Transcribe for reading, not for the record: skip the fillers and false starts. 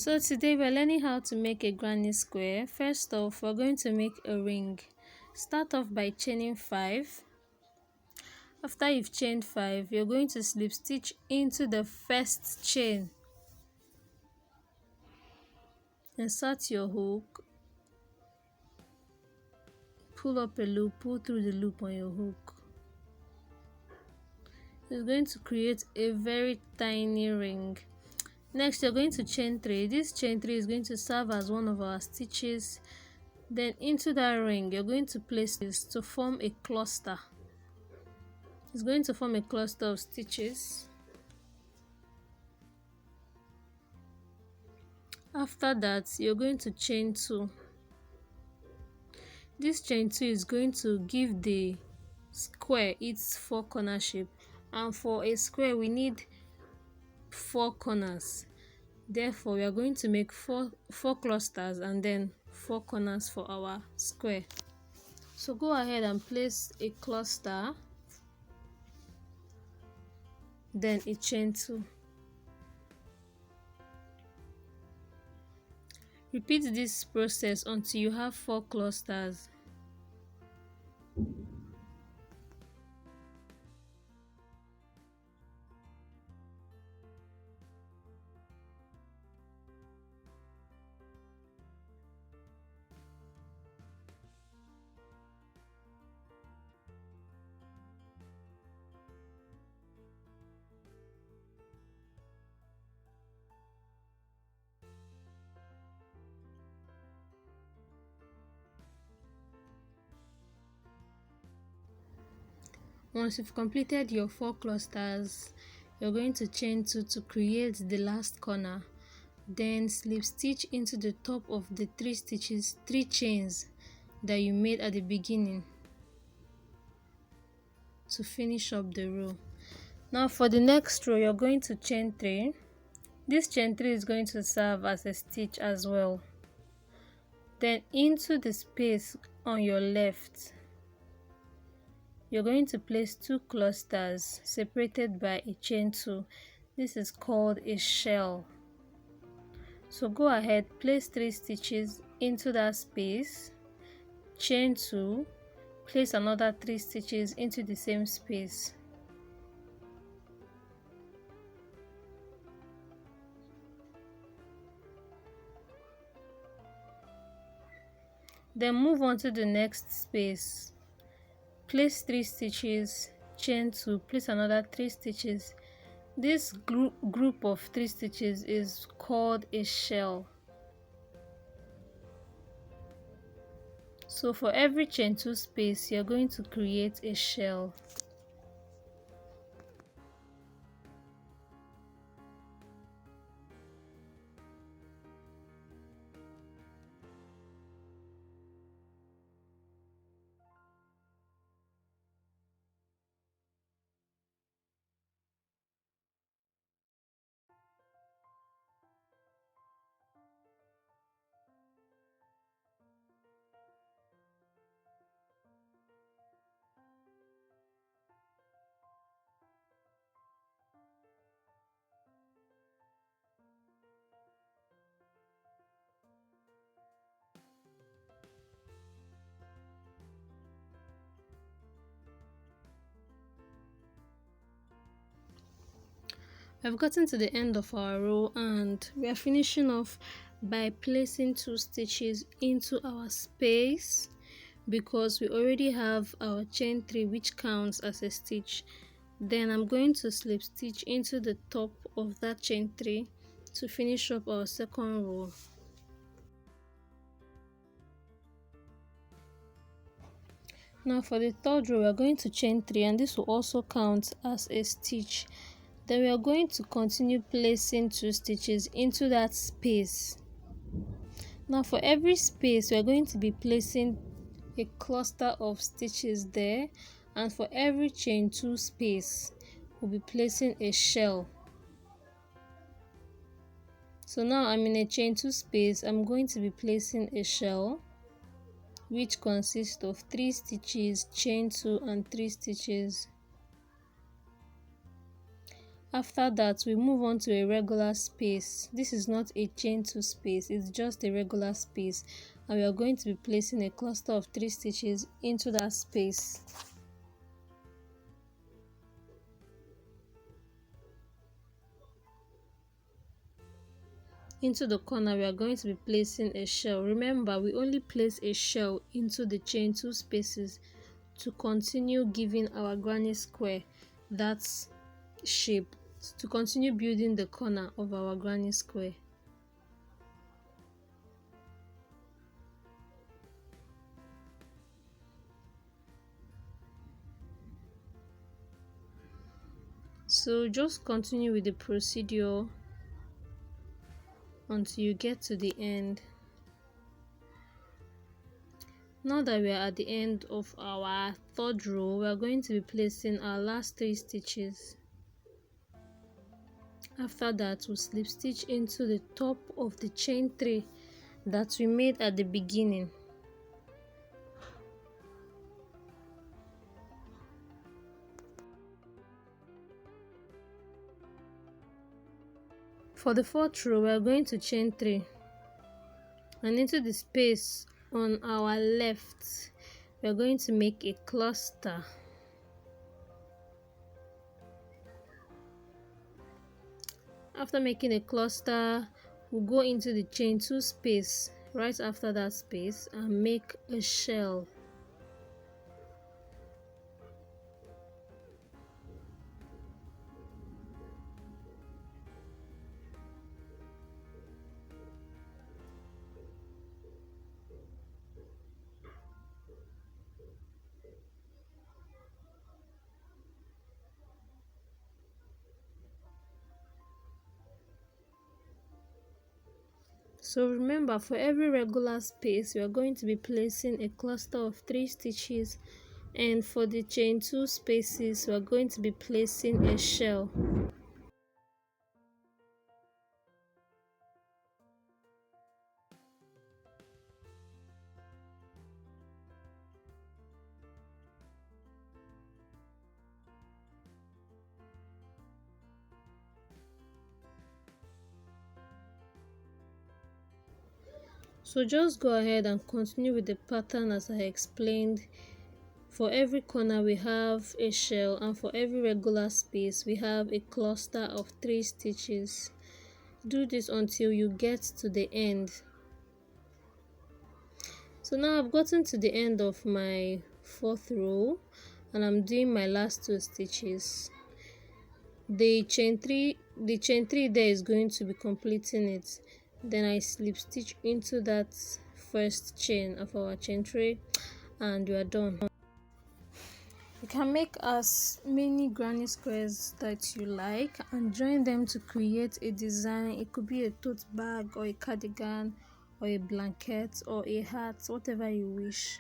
So today we're learning how to make a granny square. First off, we're going to make a ring. Start off by chaining 5. After you've chained 5, you're going to slip stitch into the first chain. Insert your hook. Pull up a loop, pull through the loop on your hook. It's going to create a very tiny ring. Next, you're going to chain 3. This chain 3 is going to serve as one of our stitches. Then into that ring, you're going to place this to form a cluster. It's going to form a cluster of stitches. After that, you're going to chain 2. This chain 2 is going to give the square its 4 corner shape, and for a square we need 4 corners. Therefore, we are going to make four clusters and then 4 corners for our square. So go ahead and place a cluster, then a chain 2. Repeat this process until you have 4 clusters. Once you've completed your 4 clusters, you're going to chain 2 to create the last corner. Then slip stitch into the top of the 3 chains that you made at the beginning to finish up the row. Now for the next row, you're going to chain 3. This chain 3 is going to serve as a stitch as well. Then into the space on your left, you're going to place 2 clusters separated by a chain 2. This is called a shell. So go ahead, place 3 stitches into that space, chain 2, place another 3 stitches into the same space. Then move on to the next space. Place 3 stitches, chain 2, place another 3 stitches. This group of 3 stitches is called a shell. So for every chain 2 space, you're going to create a shell. We've gotten to the end of our row and we are finishing off by placing 2 stitches into our space because we already have our chain 3 which counts as a stitch. Then I'm going to slip stitch into the top of that chain 3 to finish up our second row. Now for the third row, we are going to chain 3 and this will also count as a stitch. Then we are going to continue placing 2 stitches into that space. Now for every space, we are going to be placing a cluster of stitches there, and for every chain 2 space, we'll be placing a shell. So now I'm in a chain 2 space. I'm going to be placing a shell which consists of 3 stitches, chain 2 and 3 stitches. After that, we move on to a regular space. This is not a chain 2 space, it's just a regular space, and we are going to be placing a cluster of 3 stitches into that space. Into the corner, we are going to be placing a shell. Remember, we only place a shell into the chain 2 spaces to continue giving our granny square that shape, to continue building the corner of our granny square. So just continue with the procedure until you get to the end. Now that we are at the end of our third row, we are going to be placing our last 3 stitches. After that, we'll slip stitch into the top of the chain 3 that we made at the beginning. For the fourth row, we are going to chain 3, and into the space on our left, we are going to make a cluster. After making a cluster, we'll go into the chain 2 space right after that space and make a shell. So remember, for every regular space, we are going to be placing a cluster of 3 stitches, and for the chain 2 spaces, we are going to be placing a shell. So just go ahead and continue with the pattern as I explained. For every corner we have a shell, and for every regular space we have a cluster of 3 stitches. Do this until you get to the end. So now I've gotten to the end of my 4th row, and I'm doing my last 2 stitches. The chain 3 there is going to be completing it. Then I slip stitch into that first chain of our chain 3, and we are done. You can make as many granny squares that you like and join them to create a design. It could be a tote bag or a cardigan or a blanket or a hat, whatever you wish.